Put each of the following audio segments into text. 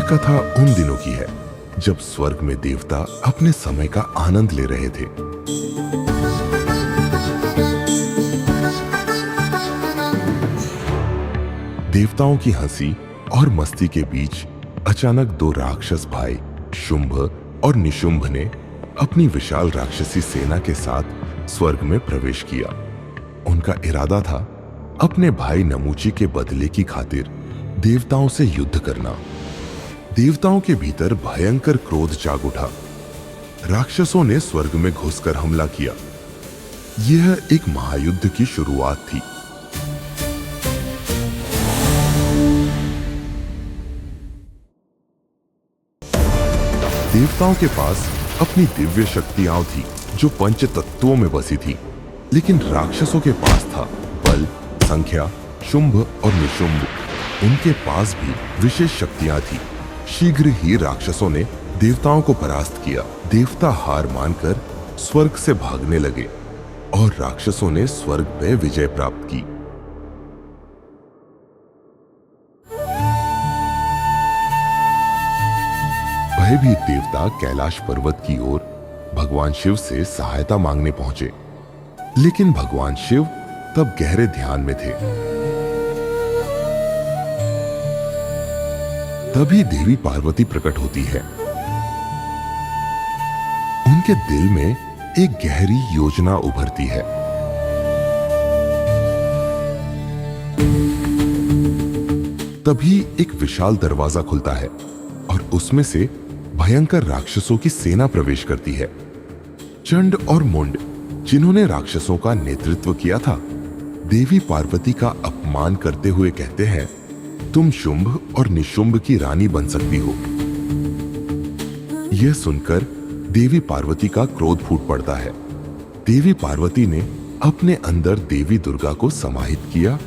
कथा उन दिनों की है जब स्वर्ग में देवता अपने समय का आनंद ले रहे थे। देवताओं की हंसी और मस्ती के बीच अचानक दो राक्षस भाई शुंभ और निशुंभ ने अपनी विशाल राक्षसी सेना के साथ स्वर्ग में प्रवेश किया। उनका इरादा था अपने भाई नमूची के बदले की खातिर देवताओं से युद्ध करना। देवताओं के भीतर भयंकर क्रोध जाग उठा। राक्षसों ने स्वर्ग में घुसकर हमला किया। यह एक महायुद्ध की शुरुआत थी। देवताओं के पास अपनी दिव्य शक्तियां थी जो पंच तत्वों में बसी थी, लेकिन राक्षसों के पास था बल, संख्या, शुंभ और निशुंभ। उनके पास भी विशेष शक्तियां थी। शीघ्र ही राक्षसों ने देवताओं को परास्त किया। देवता हार मानकर स्वर्ग से भागने लगे और राक्षसों ने स्वर्ग में विजय प्राप्त की। भयभीत देवता कैलाश पर्वत की ओर भगवान शिव से सहायता मांगने पहुंचे, लेकिन भगवान शिव तब गहरे ध्यान में थे। तभी देवी पार्वती प्रकट होती है। उनके दिल में एक गहरी योजना उभरती है। तभी एक विशाल दरवाजा खुलता है और उसमें से भयंकर राक्षसों की सेना प्रवेश करती है। चंड और मुंड, जिन्होंने राक्षसों का नेतृत्व किया था, देवी पार्वती का अपमान करते हुए कहते हैं, तुम शुंभ और निशुंभ की रानी बन सकती हो। यह सुनकर देवी पार्वती का क्रोध फूट पड़ता है। देवी पार्वती ने अपने अंदर देवी दुर्गा को समाहित किया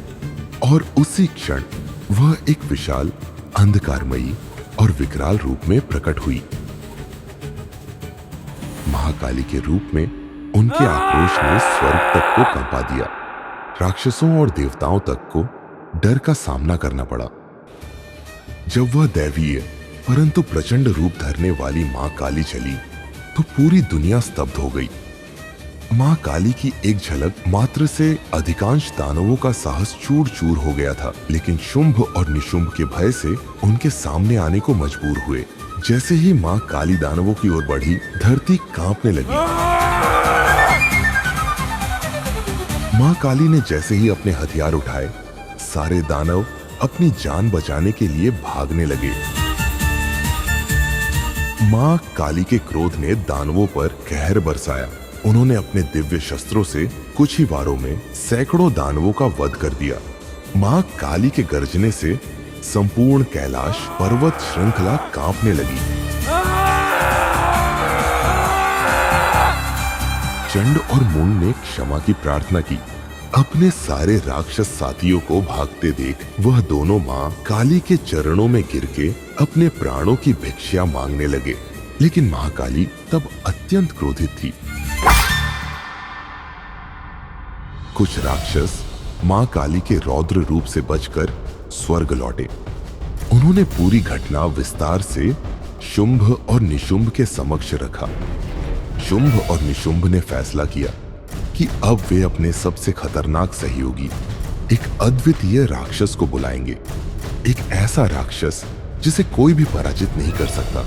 और उसी क्षण वह एक विशाल, अंधकारमयी और विकराल रूप में प्रकट हुई। महाकाली के रूप में उनके आक्रोश ने स्वर्ग तक को कंपा दिया। राक्षसों और देवताओं तक को डर का सामना करना पड़ा। जब वह दैवीय परंतु प्रचंड रूप धरने वाली मां काली चली तो पूरी दुनिया स्तब्ध हो गई। मां काली की एक झलक मात्र से अधिकांश दानवों का साहस चूर चूर हो गया था, लेकिन शुंभ और निशुंभ के भय से उनके सामने आने को मजबूर हुए। जैसे ही मां काली दानवों की ओर बढ़ी, धरती कांपने लगी। मां काली ने जैसे ही अपने हथियार उठाए, सारे दानव अपनी जान बचाने के लिए भागने लगे। मां काली के क्रोध ने दानवों पर कहर बरसाया। उन्होंने अपने दिव्य शस्त्रों से कुछ ही वारों में सैकड़ों दानवों का वध कर दिया। मां काली के गर्जने से संपूर्ण कैलाश पर्वत श्रृंखला कांपने लगी। चंड और मुंड ने क्षमा की प्रार्थना की। अपने सारे राक्षस साथियों को भागते देख वह दोनों मां काली के चरणों में गिर के अपने प्राणों की भिक्षा मांगने लगे, लेकिन महाकाली तब अत्यंत क्रोधित थी। कुछ राक्षस मां काली के रौद्र रूप से बचकर स्वर्ग लौटे। उन्होंने पूरी घटना विस्तार से शुंभ और निशुंभ के समक्ष रखा। शुंभ और निशुंभ ने फैसला किया कि अब वे अपने सबसे खतरनाक सहयोगी, एक अद्वितीय राक्षस को बुलाएंगे। एक ऐसा राक्षस जिसे कोई भी पराजित नहीं कर सकता,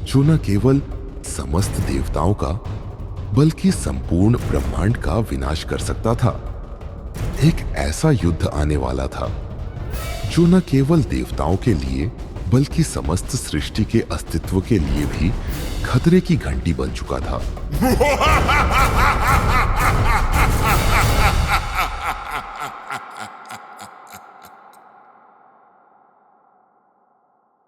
जो न केवल समस्त देवताओं का बल्कि संपूर्ण ब्रह्मांड का विनाश कर सकता था। एक ऐसा युद्ध आने वाला था जो न केवल देवताओं के लिए बल्कि समस्त सृष्टि के अस्तित्व के लिए भी खतरे की घंटी बन चुका था।